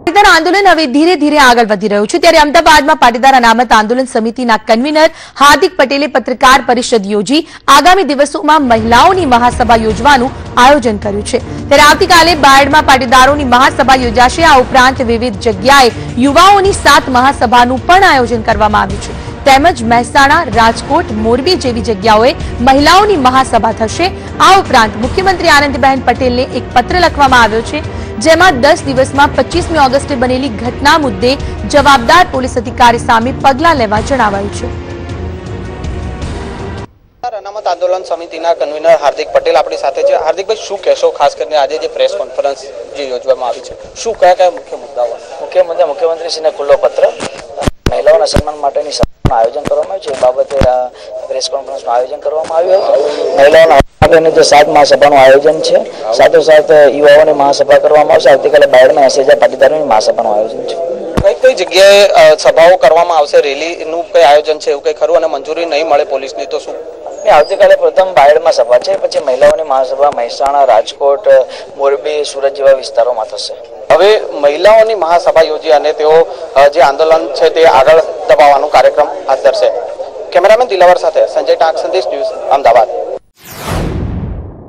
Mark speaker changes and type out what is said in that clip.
Speaker 1: પાટીદાર આંદોલન હવે ધીરે ધીરે આગળ વધી રહ્યું છે ત્યારે અમદાવાદમાં પાટીદાર અનામત આંદોલન સમિતિના કન્વીનર હાર્દિક પટેલે પત્રકાર પરિષદ યોજી આગામી દિવસોમાં મહિલાઓની મહાસભા યોજવાનું આયોજન કર્યું છે ત્યારે આવતીકાલે બાયડમાં પાટીદારોની મહાસભા યોજાશે। આ ઉપરાંત વિવિધ જગ્યાએ યુવાઓની 7 મહાસભાનું પણ આયોજન કરવામાં આવ્યું છે તેમજ મહેસાણા, રાજકોટ, મોરબી જેવી જગ્યાઓએ મહિલાઓની મહાસભા થશે। આ ઉપરાંત મુખ્યમંત્રી આનંદીબેન પટેલને એક પત્ર લખવામાં આવ્યો છે જેમાં 10 દિવસમાં 25મી ઓગસ્ટે બનેલી ઘટના મુદ્દે જવાબદાર પોલીસ અધિકારી સામે પગલાં લેવા જણાવાયું છે।
Speaker 2: અનામત આંદોલન સમિતિના કન્વીનર હાર્દિક પટેલ આપણી સાથે છે। હાર્દિકભાઈ, શું કહેશો ખાસ કરીને આજે જે પ્રેસ કોન્ફરન્સ જે યોજવામાં આવી છે, શું કયા મુખ્ય મુદ્દાઓ?
Speaker 3: મુખ્ય મુદ્દા મુખ્યમંત્રીશ્રીને ખુલ્લો પત્ર, મહિલાઓના સન્માન માટેની સભાનું આયોજન કરવામાં આવ્યું છે, એ બાબતે પ્રેસ કોન્ફરન્સનું આયોજન કરવામાં આવ્યું હતું। મહિલાઓના માટેની જે 7 મહાસભાનું આયોજન છે, સાથોસાથ યુવાઓની મહાસભા કરવામાં આવશે। આવતીકાલે બાયડમાં 80,000 પાટીદારોની મહાસભાનું આયોજન છે।
Speaker 2: કઈ જગ્યાએ સભાઓ કરવામાં આવશે, રેલીનું કઈ આયોજન છે એવું કઈ ખરું? અને મંજૂરી નહીં મળે પોલીસની તો શું?
Speaker 3: આવતીકાલે પ્રથમ બાયડમાં સભા છે, પછી મહિલાઓની મહાસભા મહેસાણા, રાજકોટ, મોરબી, સુરત જેવા વિસ્તારોમાં થશે।
Speaker 2: હવે મહિલાઓની મહાસભા યોજી અને તેઓ જે આંદોલન છે તે આગળ દબાવવાનો કાર્યક્રમ હાથ ધરશે। કેમેરામેન દિલાવર સાથે સંજય ટાંક, સંદેશ ન્યૂઝ, અમદાવાદ।